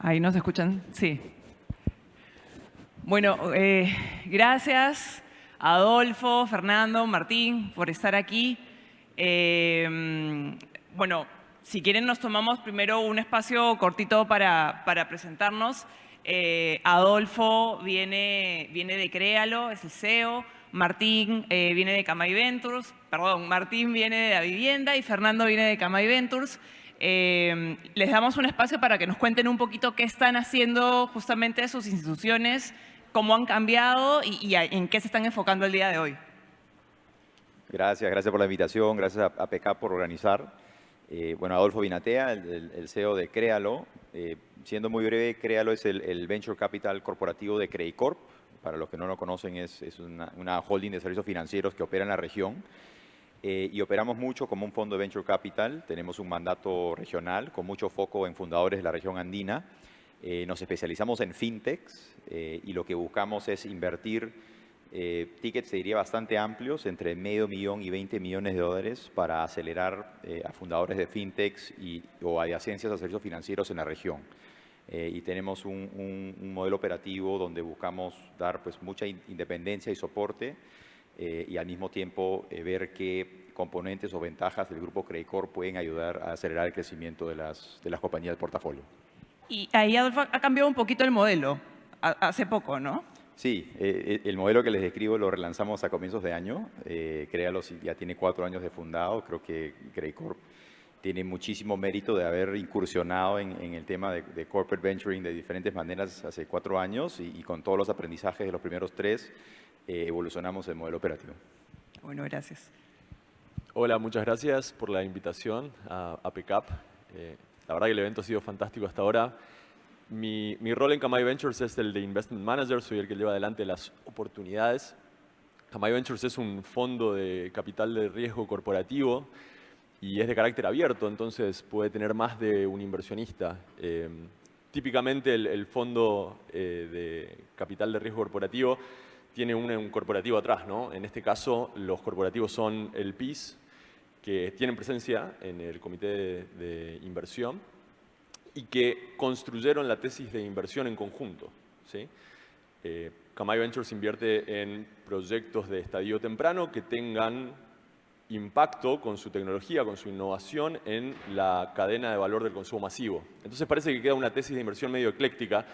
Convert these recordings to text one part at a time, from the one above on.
Ahí nos escuchan, sí. Bueno, gracias a Adolfo, Fernando, Martín por estar aquí. Bueno, si quieren nos tomamos primero un espacio cortito para presentarnos. Adolfo viene de Créalo, es el CEO. Martín viene de Camay Ventures, perdón, Martín viene de la vivienda y Fernando viene de Camay Ventures. Les damos un espacio para que nos cuenten un poquito qué están haciendo justamente sus instituciones, cómo han cambiado y en qué se están enfocando el día de hoy. Gracias por la invitación, gracias a PECAP por organizar. Bueno, Adolfo Vinatea, el CEO de Créalo. Siendo muy breve, Créalo es el Venture Capital corporativo de Credicorp. Para los que no lo conocen, es una holding de servicios financieros que opera en la región. Y operamos mucho como un fondo de Venture Capital. Tenemos un mandato regional con mucho foco en fundadores de la región andina. Nos especializamos en fintechs y lo que buscamos es invertir tickets, te diría, bastante amplios, entre $500,000 y $20 millones para acelerar a fundadores de fintechs o adyacencias a servicios financieros en la región. Y tenemos un modelo operativo donde buscamos dar pues, mucha independencia y soporte y al mismo tiempo ver qué componentes o ventajas del grupo Credicorp pueden ayudar a acelerar el crecimiento de las compañías del portafolio. Y ahí, Adolfo, ha cambiado un poquito el modelo hace poco, ¿no? Sí, el modelo que les describo lo relanzamos a comienzos de año. Créalo, ya tiene 4 años de fundado. Creo que Credicorp tiene muchísimo mérito de haber incursionado en el tema de corporate venturing de diferentes maneras hace 4 años y con todos los aprendizajes de los primeros 3 evolucionamos el modelo operativo. Bueno, gracias. Hola, muchas gracias por la invitación a PECAP. La verdad que el evento ha sido fantástico hasta ahora. Mi rol en Camay Ventures es el de Investment Manager, soy el que lleva adelante las oportunidades. Camay Ventures es un fondo de capital de riesgo corporativo y es de carácter abierto, entonces puede tener más de un inversionista. Típicamente el fondo de capital de riesgo corporativo tiene un corporativo atrás, ¿no? En este caso, los corporativos son el PIS, que tienen presencia en el comité de inversión y que construyeron la tesis de inversión en conjunto, ¿sí? Camay Ventures invierte en proyectos de estadio temprano que tengan impacto con su tecnología, con su innovación en la cadena de valor del consumo masivo. Entonces parece que queda una tesis de inversión medio ecléctica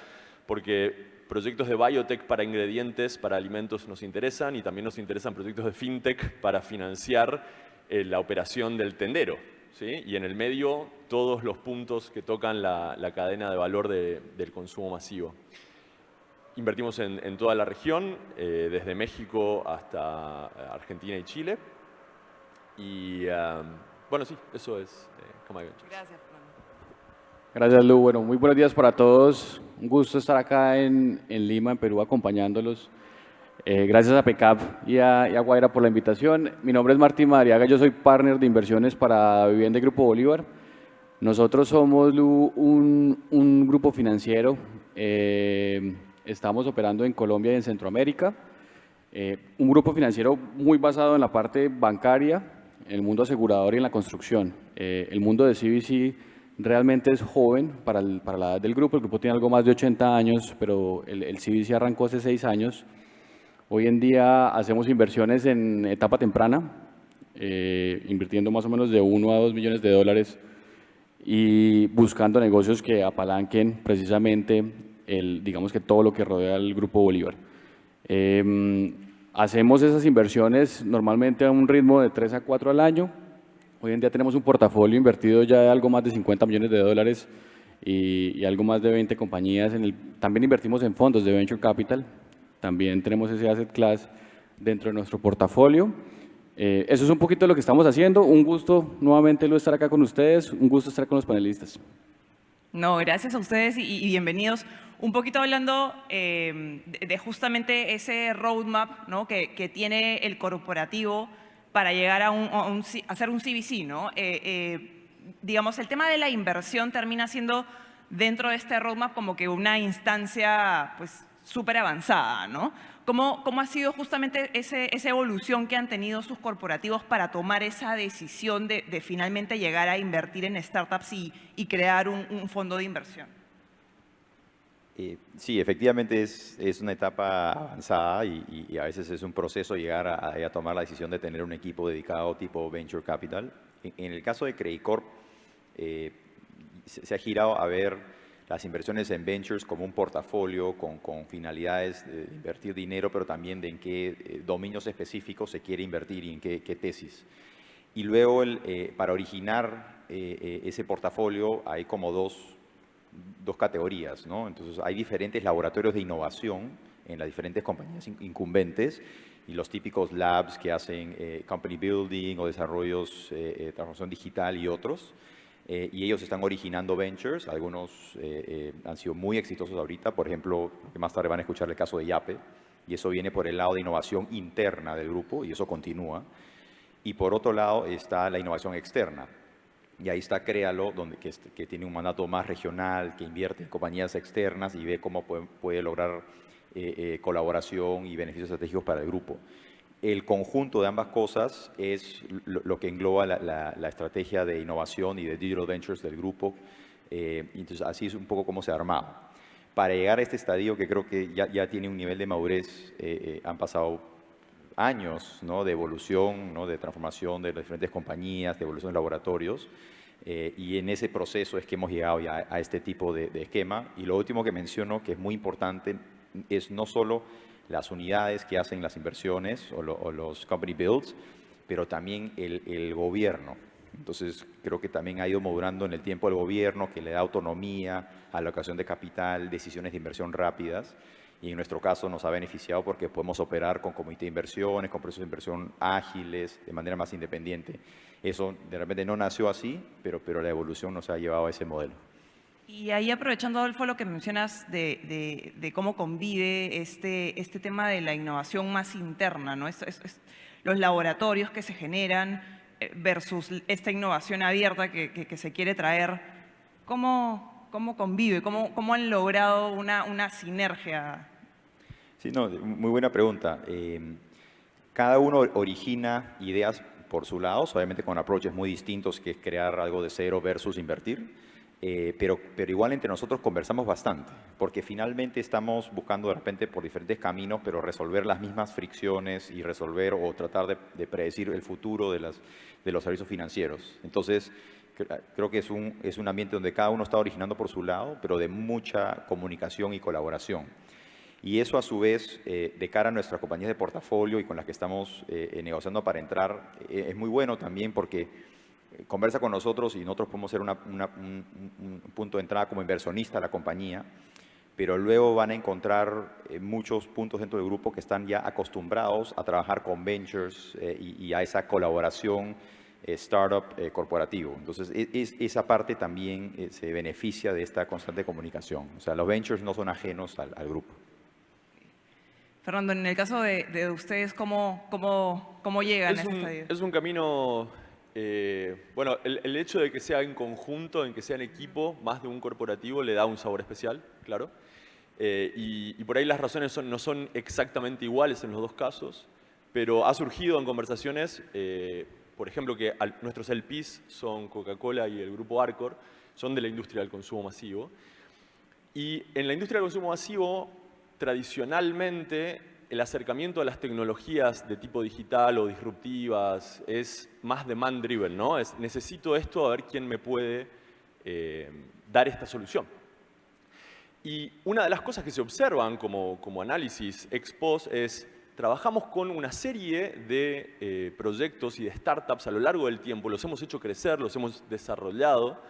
porque proyectos de biotech para ingredientes, para alimentos nos interesan y también nos interesan proyectos de fintech para financiar la operación del tendero, ¿sí? Y en el medio todos los puntos que tocan la cadena de valor del consumo masivo. Invertimos en toda la región, desde México hasta Argentina y Chile. Y bueno, sí, eso es Camay Ventures. Gracias, Fernando. Gracias, Lu. Bueno, muy buenos días para todos. Un gusto estar acá en Lima, en Perú, acompañándolos. Gracias a PECAP y a Guaira por la invitación. Mi nombre es Martín Madariaga, yo soy partner de inversiones para Vivienda y Grupo Bolívar. Nosotros somos, Lu, un grupo financiero. Estamos operando en Colombia y en Centroamérica. Un grupo financiero muy basado en la parte bancaria, en el mundo asegurador y en la construcción. El mundo de CVC realmente es joven para la edad del grupo. El grupo tiene algo más de 80 años, pero el CVC arrancó hace 6 años. Hoy en día hacemos inversiones en etapa temprana, invirtiendo más o menos de 1 a 2 millones de dólares y buscando negocios que apalanquen precisamente digamos que todo lo que rodea al Grupo Bolívar. Hacemos esas inversiones normalmente a un ritmo de 3 a 4 al año. Hoy en día tenemos un portafolio invertido ya de algo más de 50 millones de dólares y algo más de 20 compañías. También invertimos en fondos de Venture Capital. También tenemos ese asset class dentro de nuestro portafolio. Eso es un poquito lo que estamos haciendo. Un gusto nuevamente estar acá con ustedes. Un gusto estar con los panelistas. No, gracias a ustedes y bienvenidos. Un poquito hablando de justamente ese roadmap, ¿no? que tiene el corporativo para llegar a ser un CVC, ¿no? Digamos, el tema de la inversión termina siendo dentro de este roadmap como que una instancia pues súper avanzada, ¿no? ¿Cómo ha sido justamente esa evolución que han tenido sus corporativos para tomar esa decisión de finalmente llegar a invertir en startups y crear un fondo de inversión? Sí, efectivamente es una etapa avanzada y a veces es un proceso llegar a tomar la decisión de tener un equipo dedicado tipo Venture Capital. En el caso de Credit Corp, se ha girado a ver las inversiones en ventures como un portafolio con finalidades de invertir dinero, pero también de en qué dominios específicos se quiere invertir y en qué tesis. Y luego, para originar ese portafolio, hay como dos categorías, ¿no? Entonces, hay diferentes laboratorios de innovación en las diferentes compañías incumbentes y los típicos labs que hacen company building o desarrollos, transformación digital y otros. Y ellos están originando ventures, algunos han sido muy exitosos ahorita, por ejemplo, que más tarde van a escuchar el caso de Yape, y eso viene por el lado de innovación interna del grupo, y eso continúa. Y por otro lado está la innovación externa, y ahí está Créalo, que tiene un mandato más regional, que invierte en compañías externas y ve cómo puede lograr colaboración y beneficios estratégicos para el grupo. El conjunto de ambas cosas es lo que engloba la estrategia de innovación y de digital ventures del grupo. Entonces, así es un poco cómo se ha armado. Para llegar a este estadio, que creo que ya tiene un nivel de madurez, han pasado años, ¿no?, de evolución, ¿no?, de transformación de las diferentes compañías, de evolución de laboratorios. Y en ese proceso es que hemos llegado ya a este tipo de esquema. Y lo último que menciono, que es muy importante, es no solo las unidades que hacen las inversiones o los company builds, pero también el gobierno. Entonces, creo que también ha ido madurando en el tiempo el gobierno, que le da autonomía, alocación de capital, decisiones de inversión rápidas. Y en nuestro caso nos ha beneficiado porque podemos operar con comité de inversiones, con procesos de inversión ágiles, de manera más independiente. Eso de repente no nació así, pero la evolución nos ha llevado a ese modelo. Y ahí aprovechando, Adolfo, lo que mencionas de cómo convive este tema de la innovación más interna, ¿no? Los laboratorios que se generan versus esta innovación abierta que se quiere traer. ¿Cómo convive? ¿Cómo han logrado una sinergia? Sí, no, muy buena pregunta. Cada uno origina ideas por su lado, obviamente con approaches muy distintos, que es crear algo de cero versus invertir. Pero igual entre nosotros conversamos bastante, porque finalmente estamos buscando de repente por diferentes caminos, pero resolver las mismas fricciones y resolver o tratar de predecir el futuro de los servicios financieros. Entonces, creo que es un ambiente donde cada uno está originando por su lado, pero de mucha comunicación y colaboración. Y eso a su vez, de cara a nuestras compañías de portafolio y con las que estamos negociando para entrar, es muy bueno también porque conversa con nosotros y nosotros podemos ser un punto de entrada como inversionista a la compañía, pero luego van a encontrar muchos puntos dentro del grupo que están ya acostumbrados a trabajar con ventures y a esa colaboración startup corporativo. Entonces, esa parte también se beneficia de esta constante comunicación. O sea, los ventures no son ajenos al grupo. Fernando, en el caso de ustedes, ¿cómo llegan a ese estadio? Es un camino... bueno, el hecho de que sea en conjunto, en que sea en equipo, más de un corporativo, le da un sabor especial, claro. Y por ahí las razones no son exactamente iguales en los dos casos, pero ha surgido en conversaciones, por ejemplo, que nuestros LPs son Coca-Cola y el grupo Arcor, son de la industria del consumo masivo. Y en la industria del consumo masivo, tradicionalmente, el acercamiento a las tecnologías de tipo digital o disruptivas es más demand driven, ¿no? Necesito esto, a ver quién me puede dar esta solución. Y una de las cosas que se observan como análisis ex post es, trabajamos con una serie de proyectos y de startups a lo largo del tiempo, los hemos hecho crecer, los hemos desarrollado,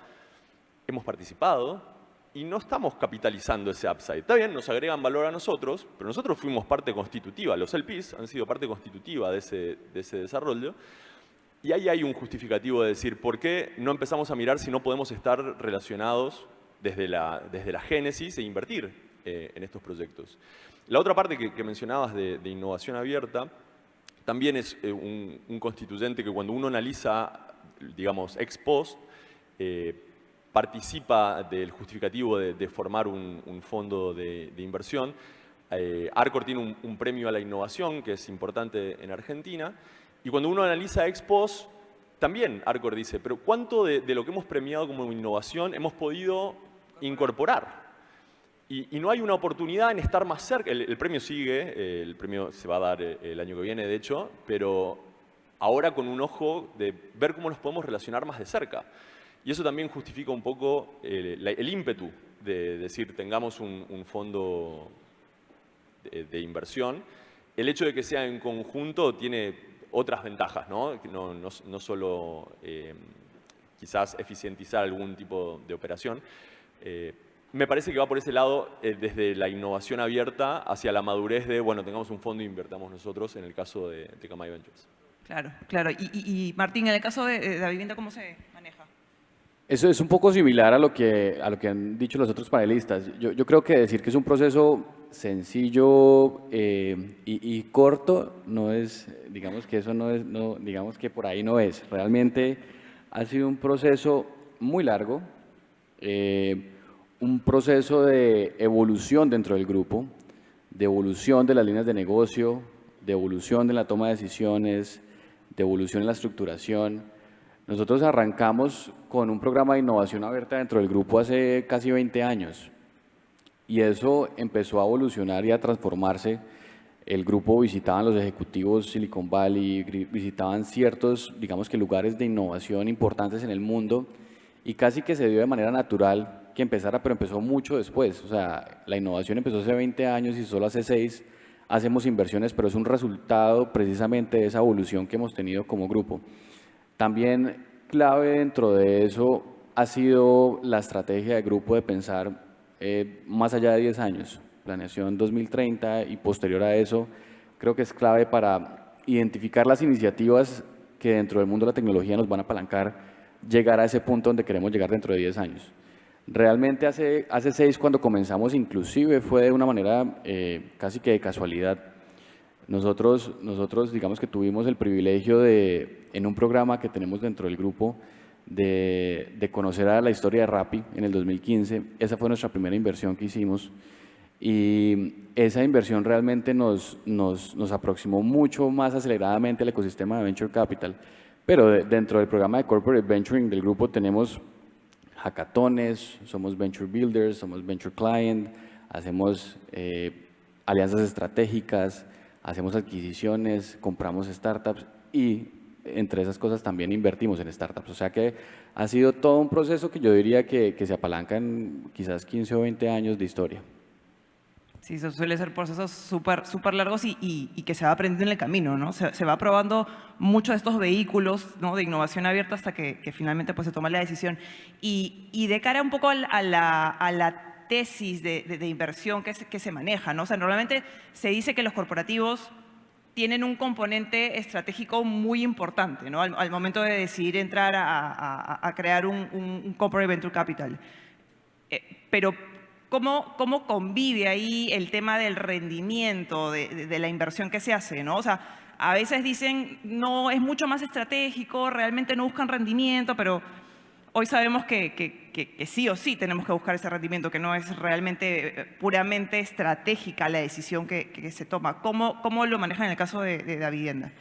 hemos participado, y no estamos capitalizando ese upside. Está bien, nos agregan valor a nosotros, pero nosotros fuimos parte constitutiva. Los LPs han sido parte constitutiva de ese desarrollo. Y ahí hay un justificativo de decir, ¿por qué no empezamos a mirar si no podemos estar relacionados desde la génesis e invertir en estos proyectos? La otra parte que mencionabas de innovación abierta también es un constituyente que cuando uno analiza, digamos, ex post, participa del justificativo de formar un fondo de inversión. Arcor tiene un premio a la innovación que es importante en Argentina. Y cuando uno analiza ex post, también Arcor dice, pero ¿cuánto de lo que hemos premiado como innovación hemos podido incorporar? Y no hay una oportunidad en estar más cerca. El premio sigue, el premio se va a dar el año que viene, de hecho, pero ahora con un ojo de ver cómo nos podemos relacionar más de cerca. Y eso también justifica un poco el ímpetu de decir, tengamos un fondo de inversión. El hecho de que sea en conjunto tiene otras ventajas, ¿no? No solo quizás eficientizar algún tipo de operación. Me parece que va por ese lado, desde la innovación abierta hacia la madurez de, bueno, tengamos un fondo e invertamos nosotros, en el caso de Camay Ventures. Claro, claro. Y Martín, en el caso de la vivienda, ¿cómo se maneja? Eso es un poco similar a lo que han dicho los otros panelistas. Yo creo que decir que es un proceso sencillo y corto no es, digamos que eso no es, digamos que por ahí no es. Realmente ha sido un proceso muy largo, un proceso de evolución dentro del grupo, de evolución de las líneas de negocio, de evolución de la toma de decisiones, de evolución en la estructuración. Nosotros arrancamos con un programa de innovación abierta dentro del grupo hace casi 20 años y eso empezó a evolucionar y a transformarse. El grupo visitaban los ejecutivos Silicon Valley, visitaban ciertos, digamos que lugares de innovación importantes en el mundo y casi que se dio de manera natural que empezara, pero empezó mucho después. O sea, la innovación empezó hace 20 años y solo hace 6 hacemos inversiones, pero es un resultado precisamente de esa evolución que hemos tenido como grupo. También clave dentro de eso ha sido la estrategia del grupo de pensar más allá de 10 años, planeación 2030 y posterior a eso, creo que es clave para identificar las iniciativas que dentro del mundo de la tecnología nos van a apalancar llegar a ese punto donde queremos llegar dentro de 10 años. Realmente hace 6 cuando comenzamos inclusive fue de una manera casi que de casualidad. Nosotros digamos que tuvimos el privilegio de, en un programa que tenemos dentro del grupo, de conocer a la historia de Rappi en el 2015. Esa fue nuestra primera inversión que hicimos y esa inversión realmente nos aproximó mucho más aceleradamente al ecosistema de Venture Capital. Pero dentro del programa de Corporate Venturing del grupo tenemos hackatones, somos Venture Builders, somos Venture Client, hacemos alianzas estratégicas, hacemos adquisiciones, compramos startups y entre esas cosas también invertimos en startups. O sea que ha sido todo un proceso que yo diría que se apalanca en quizás 15 o 20 años de historia. Sí, eso suele ser procesos súper largos y que se va aprendiendo en el camino, ¿no? Se va probando muchos de estos vehículos, ¿no?, de innovación abierta hasta que finalmente pues, se toma la decisión. Y de cara un poco a la tesis de inversión que se maneja, ¿no? O sea, normalmente se dice que los corporativos tienen un componente estratégico muy importante, ¿no? Al momento de decidir entrar a crear un corporate venture capital. Pero ¿cómo convive ahí el tema del rendimiento de la inversión que se hace, ¿no? O sea, a veces dicen, no, es mucho más estratégico, realmente no buscan rendimiento, pero hoy sabemos que sí o sí tenemos que buscar ese rendimiento, que no es realmente puramente estratégica la decisión que se toma. ¿Cómo lo manejan en el caso de la vivienda?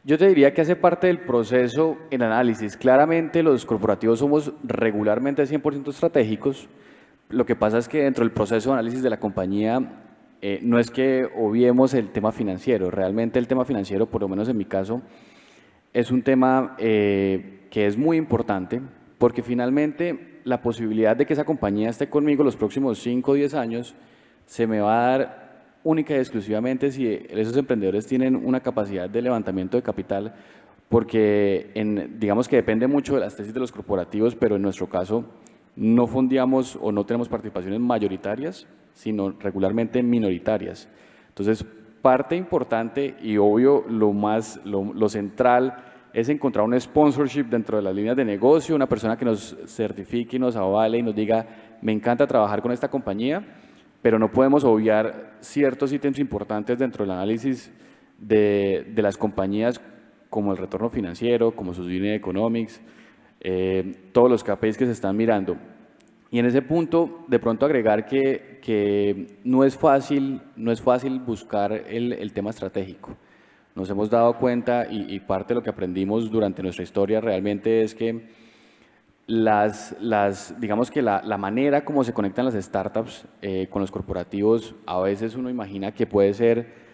Yo te diría que hace parte del proceso en análisis. Claramente los corporativos somos regularmente 100% estratégicos. Lo que pasa es que dentro del proceso de análisis de la compañía no es que obviemos el tema financiero. Realmente el tema financiero, por lo menos en mi caso, es un tema que es muy importante porque finalmente la posibilidad de que esa compañía esté conmigo los próximos 5 o 10 años se me va a dar única y exclusivamente si esos emprendedores tienen una capacidad de levantamiento de capital, porque digamos que depende mucho de las tesis de los corporativos, pero en nuestro caso no fondeamos o no tenemos participaciones mayoritarias, sino regularmente minoritarias. Entonces, parte importante y obvio, lo central es encontrar un sponsorship dentro de las líneas de negocio, una persona que nos certifique y nos avale y nos diga, me encanta trabajar con esta compañía, pero no podemos obviar ciertos ítems importantes dentro del análisis de las compañías, como el retorno financiero, como sus unit economics, todos los KPIs que se están mirando. Y en ese punto, de pronto agregar que no es fácil buscar el tema estratégico. Nos hemos dado cuenta y parte de lo que aprendimos durante nuestra historia realmente es que digamos que la manera como se conectan las startups con los corporativos, a veces uno imagina que puede ser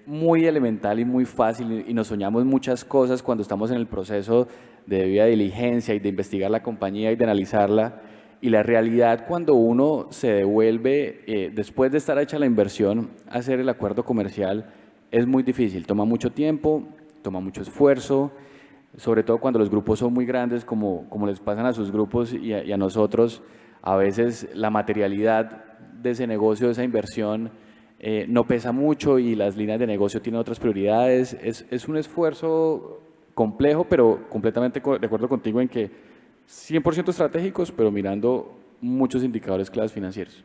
muy elemental y muy fácil y nos soñamos muchas cosas cuando estamos en el proceso de debida diligencia y de investigar la compañía y de analizarla. Y la realidad cuando uno se devuelve, después de estar hecha la inversión, a hacer el acuerdo comercial es muy difícil, toma mucho tiempo, toma mucho esfuerzo, sobre todo cuando los grupos son muy grandes, como les pasan a sus grupos y a nosotros, a veces la materialidad de ese negocio, de esa inversión, no pesa mucho y las líneas de negocio tienen otras prioridades. Es un esfuerzo complejo, pero completamente de acuerdo contigo en que 100% estratégicos, pero mirando muchos indicadores claves financieros.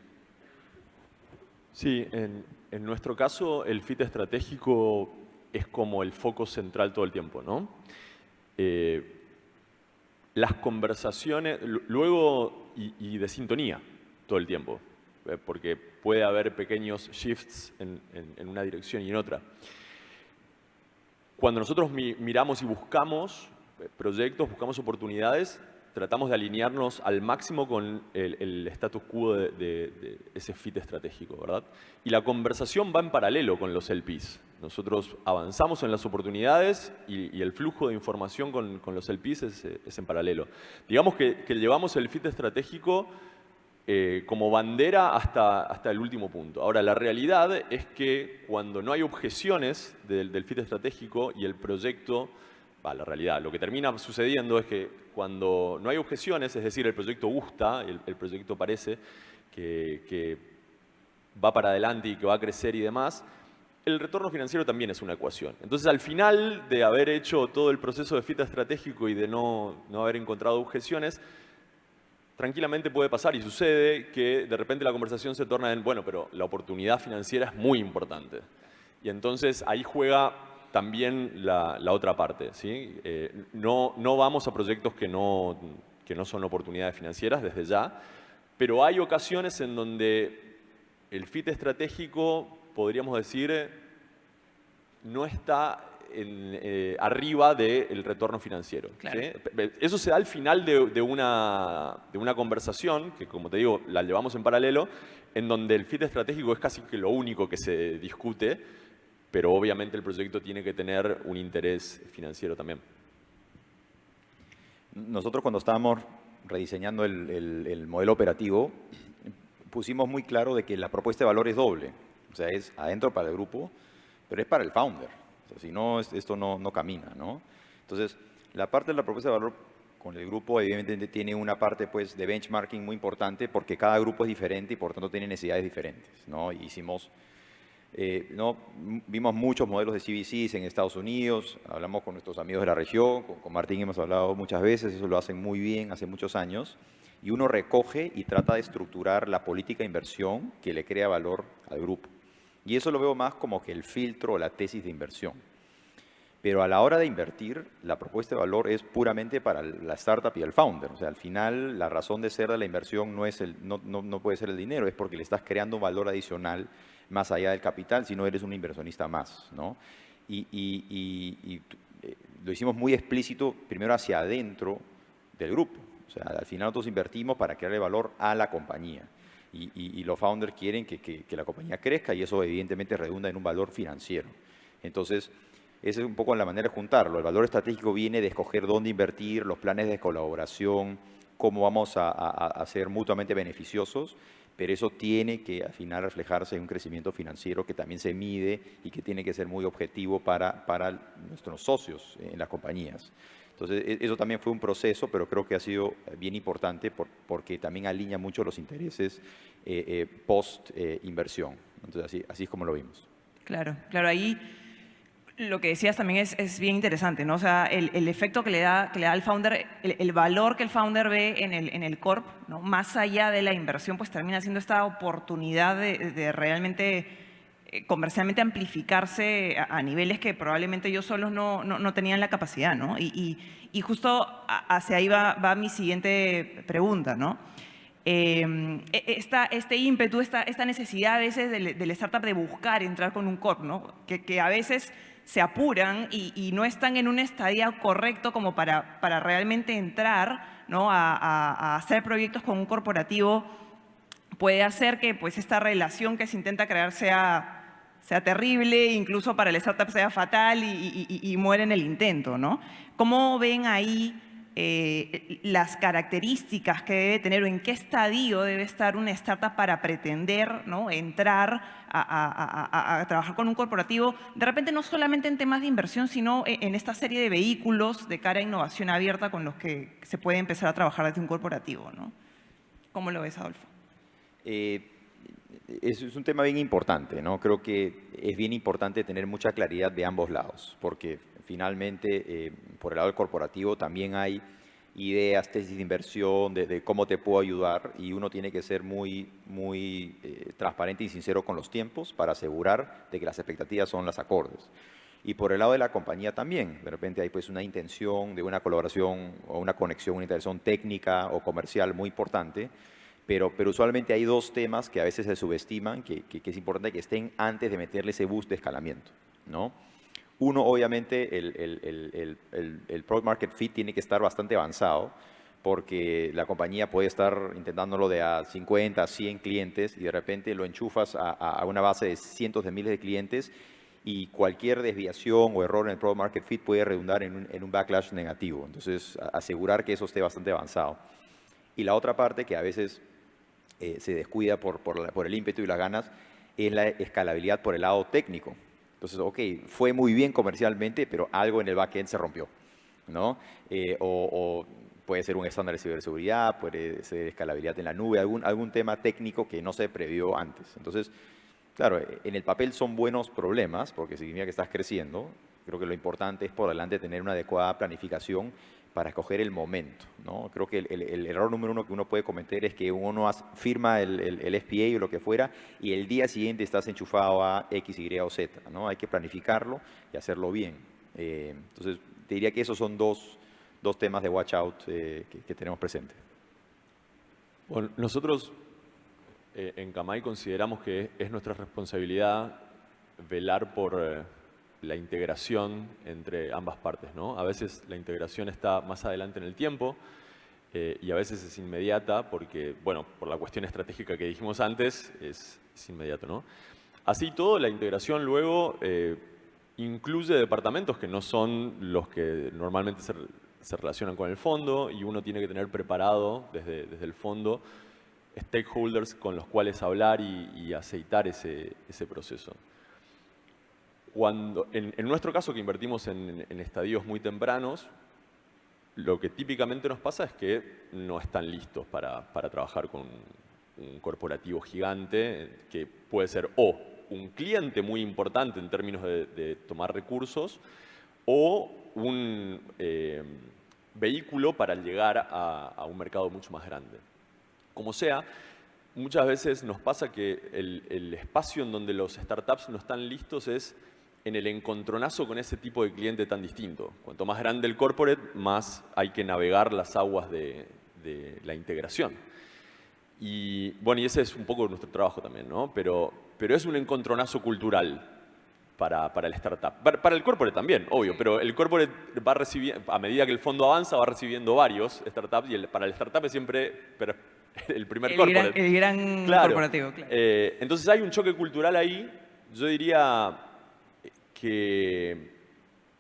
Sí, en nuestro caso el fit estratégico es como el foco central todo el tiempo, ¿no? Las conversaciones, luego y de sintonía todo el tiempo, porque puede haber pequeños shifts en una dirección y en otra. Cuando nosotros miramos y buscamos proyectos, buscamos oportunidades, tratamos de alinearnos al máximo con el status quo de ese fit estratégico, ¿verdad? Y la conversación va en paralelo con los LPs. Nosotros avanzamos en las oportunidades y el flujo de información con los LPs es en paralelo. Digamos que llevamos el fit estratégico como bandera hasta el último punto. Ahora, la realidad es que cuando no hay objeciones del fit estratégico y el proyecto, la realidad, lo que termina sucediendo es que cuando no hay objeciones, es decir, el proyecto gusta, el proyecto parece que va para adelante y que va a crecer y demás, el retorno financiero también es una ecuación. Entonces, al final de haber hecho todo el proceso de fit estratégico y de no haber encontrado objeciones, tranquilamente puede pasar y sucede que de repente la conversación se torna en, bueno, pero la oportunidad financiera es muy importante. Y entonces ahí juega también la otra parte, ¿sí? No vamos a proyectos que no son oportunidades financieras desde ya, pero hay ocasiones en donde el fit estratégico, podríamos decir, no está arriba del retorno financiero. Claro. ¿Sí? Eso se da al final de una conversación, que como te digo, la llevamos en paralelo, en donde el fit estratégico es casi que lo único que se discute, pero obviamente el proyecto tiene que tener un interés financiero también. Nosotros cuando estábamos rediseñando el modelo operativo, pusimos muy claro de que la propuesta de valor es doble. O sea, es adentro para el grupo, pero es para el founder. O sea, si no, esto no camina, ¿no? Entonces, la parte de la propuesta de valor con el grupo evidentemente tiene una parte pues, de benchmarking muy importante porque cada grupo es diferente y por tanto tiene necesidades diferentes, ¿no? Vimos muchos modelos de CVCs en Estados Unidos, hablamos con nuestros amigos de la región, con Martín hemos hablado muchas veces, eso lo hacen muy bien hace muchos años, y uno recoge y trata de estructurar la política de inversión que le crea valor al grupo. Y eso lo veo más como que el filtro o la tesis de inversión. Pero a la hora de invertir, la propuesta de valor es puramente para la startup y el founder. O sea, al final, la razón de ser de la inversión no puede ser el dinero, es porque le estás creando un valor adicional más allá del capital, si no eres un inversionista más, ¿no? Lo hicimos muy explícito, primero hacia adentro del grupo. O sea, al final nosotros invertimos para crearle valor a la compañía. Y los founders quieren que la compañía crezca y eso evidentemente redunda en un valor financiero. Entonces, esa es un poco la manera de juntarlo. El valor estratégico viene de escoger dónde invertir, los planes de colaboración, cómo vamos a ser mutuamente beneficiosos, pero eso tiene que al final reflejarse en un crecimiento financiero que también se mide y que tiene que ser muy objetivo para nuestros socios en las compañías. Entonces, eso también fue un proceso, pero creo que ha sido bien importante porque también alinea mucho los intereses post-inversión. Entonces, así es como lo vimos. Claro, claro, ahí lo que decías también es bien interesante, ¿no? O sea, el efecto que le da al founder, el valor que el founder ve en el corp, ¿no? Más allá de la inversión, pues termina siendo esta oportunidad de realmente comercialmente amplificarse a niveles que probablemente ellos solos no tenían la capacidad, ¿no? Y justo hacia ahí va mi siguiente pregunta, ¿no? Este ímpetu, esta necesidad a veces del startup de buscar entrar con un corp, ¿no? Que a veces se apuran y no están en un estadio correcto como para realmente entrar, ¿no? a hacer proyectos con un corporativo, puede hacer que pues, esta relación que se intenta crear sea terrible, incluso para el startup sea fatal y muere en el intento, ¿no? ¿Cómo ven ahí las características que debe tener o en qué estadio debe estar una startup para pretender, ¿no? entrar a trabajar con un corporativo, de repente no solamente en temas de inversión, sino en esta serie de vehículos de cara a innovación abierta con los que se puede empezar a trabajar desde un corporativo, ¿no? ¿Cómo lo ves, Adolfo? Es un tema bien importante, ¿no? Creo que es bien importante tener mucha claridad de ambos lados, porque finalmente por el lado del corporativo también hay ideas, tesis de inversión, de cómo te puedo ayudar, y uno tiene que ser muy transparente y sincero con los tiempos para asegurar de que las expectativas son las acordes. Y por el lado de la compañía también, de repente hay pues una intención de una colaboración o una conexión, una interacción técnica o comercial muy importante, pero usualmente hay dos temas que a veces se subestiman, que es importante que estén antes de meterle ese boost de escalamiento, ¿no? Uno, obviamente, el Product Market Fit tiene que estar bastante avanzado, porque la compañía puede estar intentándolo de a 50, 100 clientes y de repente lo enchufas a una base de cientos de miles de clientes y cualquier desviación o error en el Product Market Fit puede redundar en un backlash negativo. Entonces, asegurar que eso esté bastante avanzado. Y la otra parte que a veces se descuida por el ímpetu y las ganas es la escalabilidad por el lado técnico. Entonces, ok, fue muy bien comercialmente, pero algo en el backend se rompió, ¿no? O puede ser un estándar de ciberseguridad, puede ser escalabilidad en la nube, algún tema técnico que no se previó antes. Entonces, claro, en el papel son buenos problemas, porque significa que estás creciendo. Creo que lo importante es por delante tener una adecuada planificación para escoger el momento, ¿no? Creo que el error número uno que uno puede cometer es que uno firma el SPA o lo que fuera y el día siguiente estás enchufado a X, Y o Z, ¿no? Hay que planificarlo y hacerlo bien. Entonces, te diría que esos son dos temas de watch out que tenemos presentes. Bueno, nosotros en Camay consideramos que es nuestra responsabilidad velar por la integración entre ambas partes, ¿no? A veces la integración está más adelante en el tiempo y a veces es inmediata porque, bueno, por la cuestión estratégica que dijimos antes, es inmediato, ¿no? Así todo, la integración luego incluye departamentos que no son los que normalmente se relacionan con el fondo y uno tiene que tener preparado desde el fondo stakeholders con los cuales hablar y aceitar ese proceso. En nuestro caso, que invertimos en estadios muy tempranos, lo que típicamente nos pasa es que no están listos para trabajar con un corporativo gigante que puede ser o un cliente muy importante en términos de tomar recursos o un vehículo para llegar a un mercado mucho más grande. Como sea, muchas veces nos pasa que el espacio en donde los startups no están listos es en el encontronazo con ese tipo de cliente tan distinto. Cuanto más grande el corporate, más hay que navegar las aguas de la integración. Y bueno, y ese es un poco nuestro trabajo también, ¿no? Pero es un encontronazo cultural para el startup. Para el corporate también, obvio, pero el corporate va recibiendo, a medida que el fondo avanza, va recibiendo varios startups y para el startup es siempre el primer corporate. El gran Claro. corporativo, claro. Entonces hay un choque cultural ahí. Yo diría que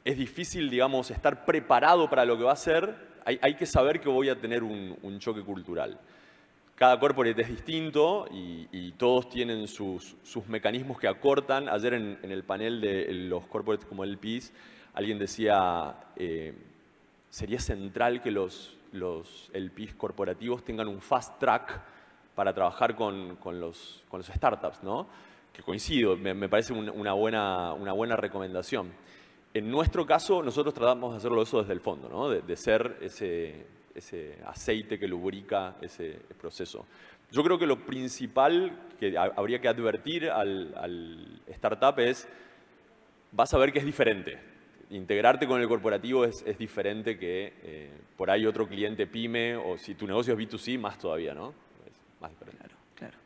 es difícil, digamos, estar preparado para lo que va a ser. Hay que saber que voy a tener un choque cultural. Cada corporate es distinto y todos tienen sus mecanismos que acortan. Ayer en el panel de los corporates como el LPs, alguien decía, sería central que los LPs corporativos tengan un fast track para trabajar con los startups, ¿no? Que coincido, me parece una buena recomendación. En nuestro caso, nosotros tratamos de hacerlo eso desde el fondo, ¿no? De ser ese aceite que lubrica ese proceso. Yo creo que lo principal que habría que advertir al startup es, vas a ver que es diferente. Integrarte con el corporativo es diferente que por ahí otro cliente pyme o si tu negocio es B2C, más todavía, ¿no? Es más diferente. Claro.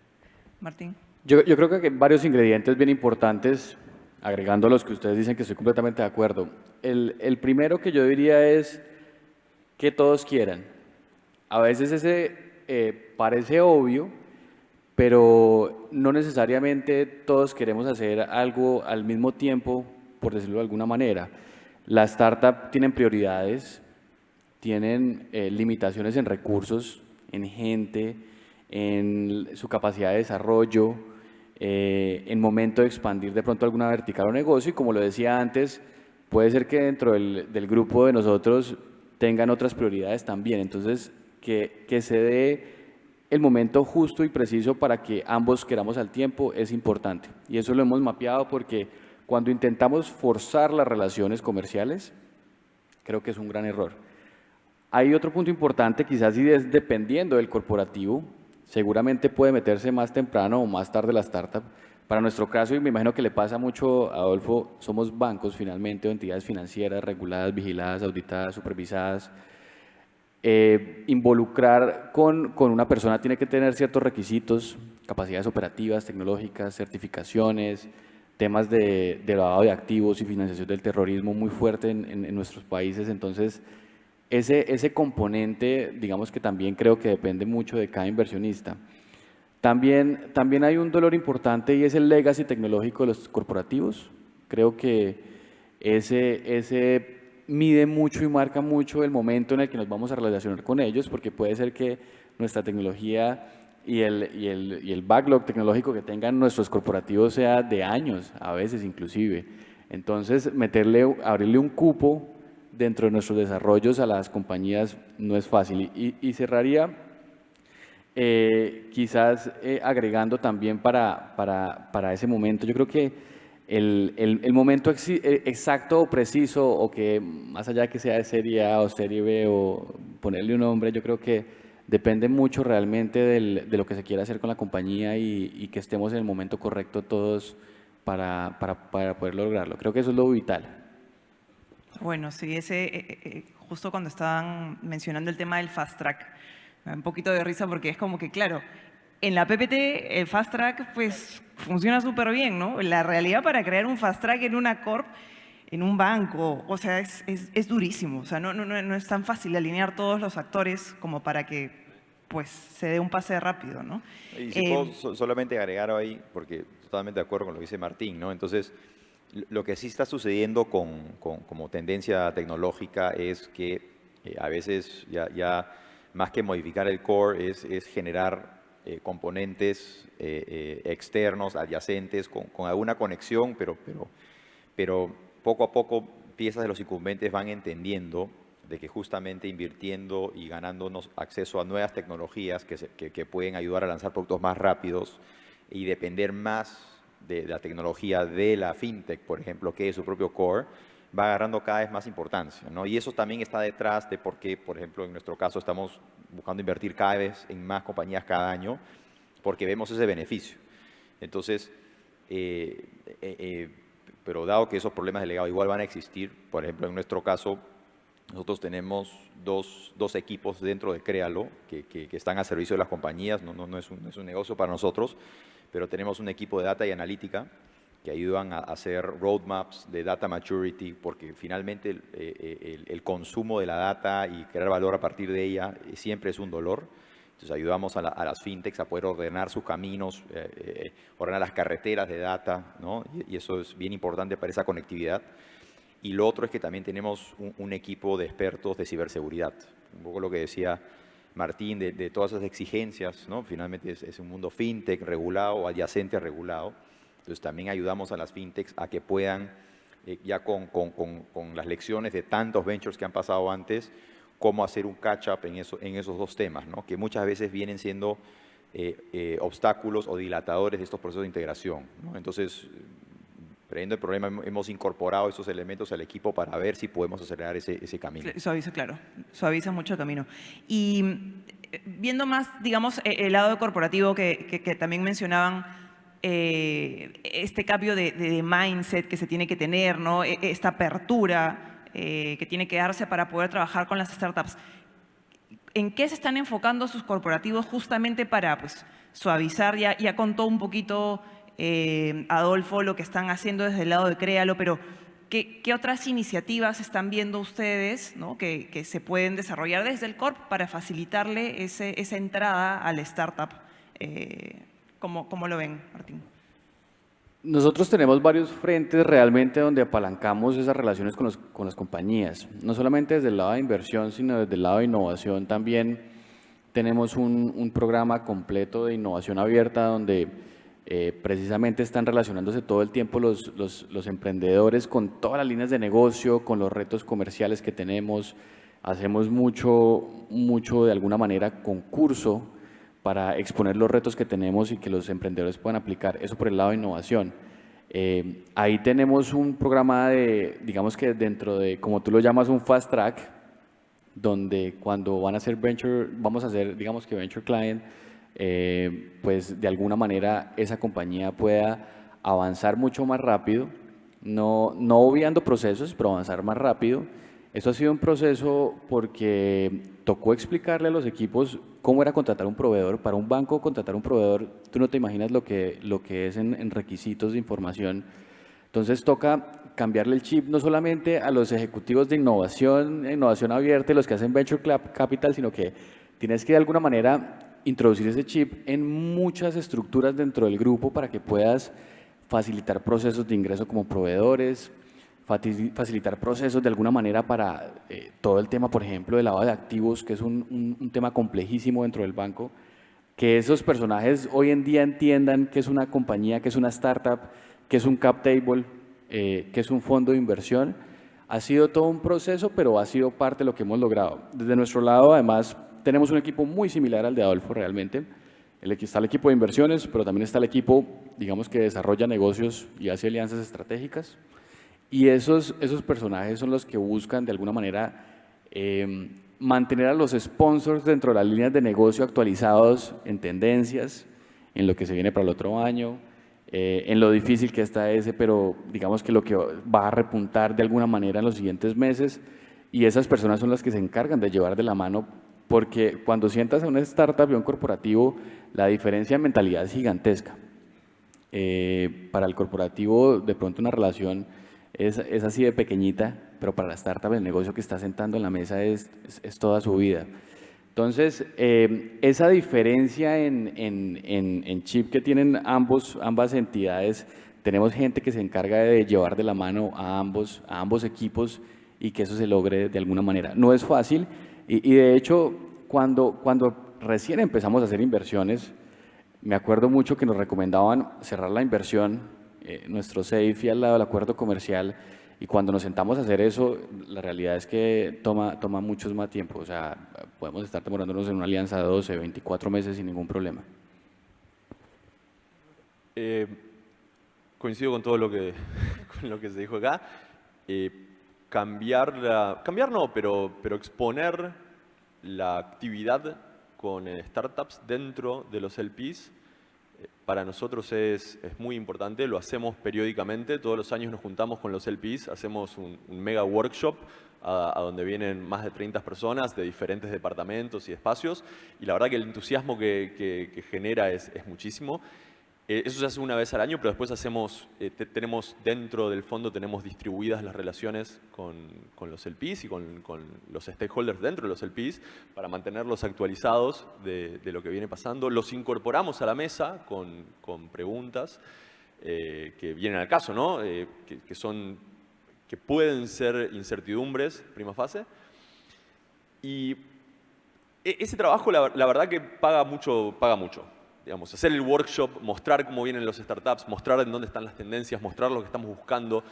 Martín. Yo creo que hay varios ingredientes bien importantes, agregando a los que ustedes dicen que estoy completamente de acuerdo. El primero que yo diría es que todos quieran. A veces ese parece obvio, pero no necesariamente todos queremos hacer algo al mismo tiempo, por decirlo de alguna manera. Las startups tienen prioridades, tienen limitaciones en recursos, en gente, en su capacidad de desarrollo, en momento de expandir de pronto alguna vertical o negocio, y como lo decía antes, puede ser que dentro del grupo de nosotros tengan otras prioridades también. Entonces, que se dé el momento justo y preciso para que ambos queramos al tiempo es importante. Y eso lo hemos mapeado porque cuando intentamos forzar las relaciones comerciales, creo que es un gran error. Hay otro punto importante, quizás si es dependiendo del corporativo, seguramente puede meterse más temprano o más tarde la startup. Para nuestro caso, y me imagino que le pasa mucho a Adolfo, somos bancos finalmente o entidades financieras reguladas, vigiladas, auditadas, supervisadas. Involucrar con una persona tiene que tener ciertos requisitos, capacidades operativas, tecnológicas, certificaciones, temas de lavado de activos y financiación del terrorismo muy fuerte en nuestros países. Entonces, ese componente, digamos que también creo que depende mucho de cada inversionista. También hay un dolor importante y es el legacy tecnológico de los corporativos. Creo que ese mide mucho y marca mucho el momento en el que nos vamos a relacionar con ellos, porque puede ser que nuestra tecnología y el backlog tecnológico que tengan nuestros corporativos sea de años, a veces inclusive. Entonces, abrirle un cupo dentro de nuestros desarrollos a las compañías no es fácil. Y cerraría quizás agregando también para ese momento. Yo creo que el momento exacto o preciso, o que más allá de que sea de serie A o serie B o ponerle un nombre, yo creo que depende mucho realmente de lo que se quiera hacer con la compañía y que estemos en el momento correcto todos para poder lograrlo. Creo que eso es lo vital. Bueno, sí, justo cuando estaban mencionando el tema del fast track, me da un poquito de risa porque es como que, claro, en la PPT el fast track pues funciona súper bien, ¿no? La realidad para crear un fast track en una corp, en un banco, o sea, es durísimo. O sea, no es tan fácil alinear todos los actores como para que pues se dé un pase rápido, ¿no? Y si puedo solamente agregar ahí, porque totalmente de acuerdo con lo que dice Martín, ¿no? Entonces, lo que sí está sucediendo como tendencia tecnológica es que a veces ya más que modificar el core es generar componentes externos, adyacentes, con alguna conexión, pero poco a poco piezas de los incumbentes van entendiendo de que justamente invirtiendo y ganándonos acceso a nuevas tecnologías que pueden ayudar a lanzar productos más rápidos y depender más de la tecnología de la fintech, por ejemplo, que es su propio core, va agarrando cada vez más importancia, ¿no? Y eso también está detrás de por qué, por ejemplo, en nuestro caso estamos buscando invertir cada vez en más compañías cada año, porque vemos ese beneficio. Entonces, pero dado que esos problemas de legado igual van a existir, por ejemplo, en nuestro caso, nosotros tenemos dos equipos dentro de Créalo que están a servicio de las compañías, no es un negocio para nosotros, pero tenemos un equipo de data y analítica que ayudan a hacer roadmaps de data maturity, porque finalmente el consumo de la data y crear valor a partir de ella siempre es un dolor. Entonces ayudamos a las fintechs a poder ordenar sus caminos, ordenar las carreteras de data, ¿no? Y eso es bien importante para esa conectividad. Y lo otro es que también tenemos un equipo de expertos de ciberseguridad. Un poco lo que decía Martín de todas esas exigencias, ¿no? Finalmente es un mundo fintech regulado o adyacente a regulado. Entonces también ayudamos a las fintechs a que puedan, ya con las lecciones de tantos ventures que han pasado antes, cómo hacer un catch-up en esos dos temas, ¿no? Que muchas veces vienen siendo obstáculos o dilatadores de estos procesos de integración, ¿no? Entonces, previendo el problema, hemos incorporado esos elementos al equipo para ver si podemos acelerar ese camino. Suaviza mucho el camino. Y viendo más, digamos, el lado corporativo que también mencionaban, este cambio de mindset que se tiene que tener, ¿no? Esta apertura que tiene que darse para poder trabajar con las startups. ¿En qué se están enfocando sus corporativos justamente para pues, suavizar? Ya contó un poquito Adolfo lo que están haciendo desde el lado de Créalo, pero ¿qué otras iniciativas están viendo ustedes, ¿no? que se pueden desarrollar desde el Corp para facilitarle esa entrada al startup? ¿Cómo lo ven, Martín? Nosotros tenemos varios frentes realmente donde apalancamos esas relaciones con las compañías. No solamente desde el lado de inversión, sino desde el lado de innovación también. Tenemos un programa completo de innovación abierta donde precisamente están relacionándose todo el tiempo los emprendedores con todas las líneas de negocio, con los retos comerciales que tenemos. Hacemos mucho de alguna manera concurso para exponer los retos que tenemos y que los emprendedores puedan aplicar. Eso por el lado de innovación. Ahí tenemos un programa digamos que dentro de, como tú lo llamas, un fast track, donde cuando vamos a hacer, digamos que venture client, pues de alguna manera esa compañía pueda avanzar mucho más rápido, no obviando procesos, pero avanzar más rápido. Esto ha sido un proceso porque tocó explicarle a los equipos cómo era contratar un proveedor. Para un banco, contratar un proveedor, tú no te imaginas lo que es en requisitos de información. Entonces toca cambiarle el chip no solamente a los ejecutivos de innovación abierta y los que hacen venture capital, sino que tienes que de alguna manera introducir ese chip en muchas estructuras dentro del grupo para que puedas facilitar procesos de ingreso como proveedores, facilitar procesos de alguna manera para todo el tema, por ejemplo, de lavado de activos, que es un tema complejísimo dentro del banco, que esos personajes hoy en día entiendan qué es una compañía, qué es una startup, qué es un cap table, qué es un fondo de inversión. Ha sido todo un proceso, pero ha sido parte de lo que hemos logrado. Desde nuestro lado, además, tenemos un equipo muy similar al de Adolfo realmente. Está el equipo de inversiones, pero también está el equipo, digamos, que desarrolla negocios y hace alianzas estratégicas. Y esos personajes son los que buscan de alguna manera mantener a los sponsors dentro de las líneas de negocio actualizados en tendencias, en lo que se viene para el otro año, en lo difícil que está pero digamos que lo que va a repuntar de alguna manera en los siguientes meses. Y esas personas son las que se encargan de llevar de la mano, porque cuando sientas a una startup y a un corporativo, la diferencia en mentalidad es gigantesca. Para el corporativo, de pronto una relación es así de pequeñita, pero para la startup el negocio que está sentando en la mesa es toda su vida. Entonces, esa diferencia en chip que tienen ambas entidades, tenemos gente que se encarga de llevar de la mano a ambos equipos y que eso se logre de alguna manera. No es fácil y de hecho, cuando recién empezamos a hacer inversiones, me acuerdo mucho que nos recomendaban cerrar la inversión, nuestro SAFE al lado del acuerdo comercial, y cuando nos sentamos a hacer eso, la realidad es que toma mucho más tiempo. O sea, podemos estar demorándonos en una alianza de 12, 24 meses sin ningún problema. Coincido con todo lo que se dijo acá. Cambiar no, pero exponer la actividad con startups dentro de los LPs para nosotros es muy importante. Lo hacemos periódicamente, todos los años nos juntamos con los LPs, hacemos un mega workshop a donde vienen más de 30 personas de diferentes departamentos y espacios, y la verdad que el entusiasmo que genera es muchísimo. Eso se hace una vez al año, pero después tenemos dentro del fondo tenemos distribuidas las relaciones con los LPs y con los stakeholders dentro de los LPs para mantenerlos actualizados de lo que viene pasando. Los incorporamos a la mesa con preguntas que vienen al caso, ¿no? Que pueden ser incertidumbres prima fase. Y ese trabajo, la verdad que paga mucho. Digamos, hacer el workshop, mostrar cómo vienen los startups, mostrar en dónde están las tendencias, mostrar lo que estamos buscando,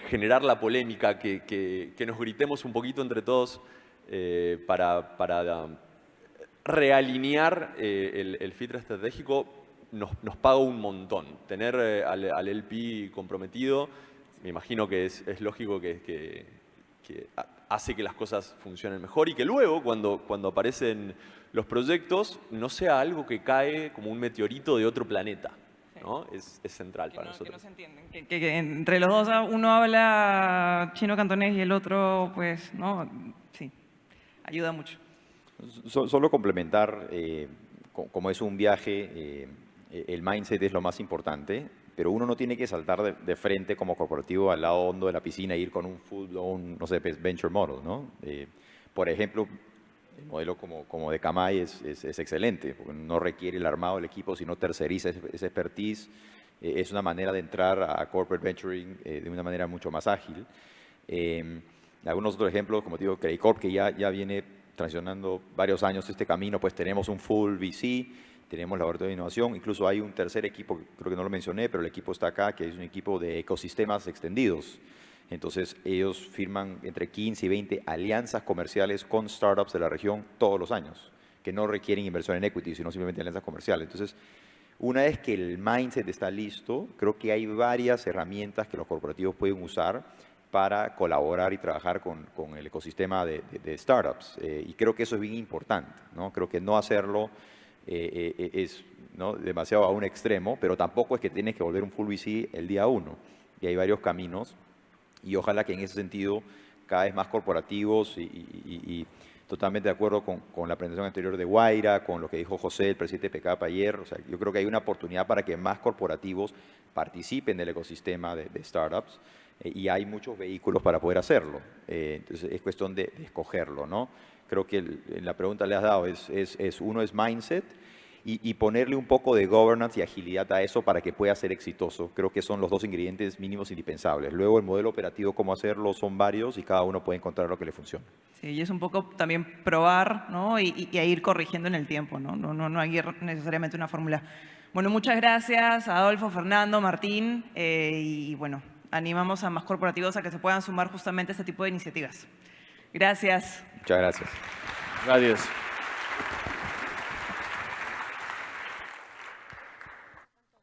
generar la polémica, que nos gritemos un poquito entre todos para realinear el fit estratégico nos paga un montón. Tener al LP comprometido, me imagino que es lógico que hace que las cosas funcionen mejor y que luego, cuando aparecen los proyectos, no sea algo que cae como un meteorito de otro planeta, ¿no? Es central para nosotros. Que no se entienden. Que entre los dos uno habla chino cantonés y el otro, pues, ¿no? Sí, ayuda mucho. Solo complementar, como es un viaje, el mindset es lo más importante, pero uno no tiene que saltar de frente como corporativo al lado hondo de la piscina e ir con un full-blown, no sé, pues, venture model, ¿no? Por ejemplo, el modelo como de Kamai es excelente, porque no requiere el armado del equipo, sino terceriza esa expertise. Es una manera de entrar a corporate venturing de una manera mucho más ágil. Algunos otros ejemplos, como te digo, Credit Corp, que ya viene transicionando varios años este camino, pues tenemos un full VC, tenemos laboratorio de innovación, incluso hay un tercer equipo, creo que no lo mencioné, pero el equipo está acá, que es un equipo de ecosistemas extendidos. Entonces, ellos firman entre 15 y 20 alianzas comerciales con startups de la región todos los años, que no requieren inversión en equity, sino simplemente alianzas comerciales. Entonces, una vez que el mindset está listo, creo que hay varias herramientas que los corporativos pueden usar para colaborar y trabajar con el ecosistema de startups. Y creo que eso es bien importante, ¿no? Creo que no hacerlo es, ¿no?, demasiado a un extremo, pero tampoco es que tienes que volver un full VC el día uno. Y hay varios caminos. Y ojalá que en ese sentido cada vez más corporativos y totalmente de acuerdo con la presentación anterior de Guaira, con lo que dijo José, el presidente de PECAP ayer. O sea, yo creo que hay una oportunidad para que más corporativos participen del ecosistema de startups y hay muchos vehículos para poder hacerlo. Entonces es cuestión de escogerlo, ¿no? Creo que la pregunta le has dado uno es mindset y ponerle un poco de governance y agilidad a eso para que pueda ser exitoso. Creo que son los dos ingredientes mínimos indispensables. Luego el modelo operativo, cómo hacerlo, son varios y cada uno puede encontrar lo que le funcione. Sí, y es un poco también probar, ¿no? y a ir corrigiendo en el tiempo, ¿no? No hay necesariamente una fórmula. Bueno, muchas gracias a Adolfo, Fernando, Martín, y bueno, animamos a más corporativos a que se puedan sumar justamente a este tipo de iniciativas. Gracias. Muchas gracias. Gracias.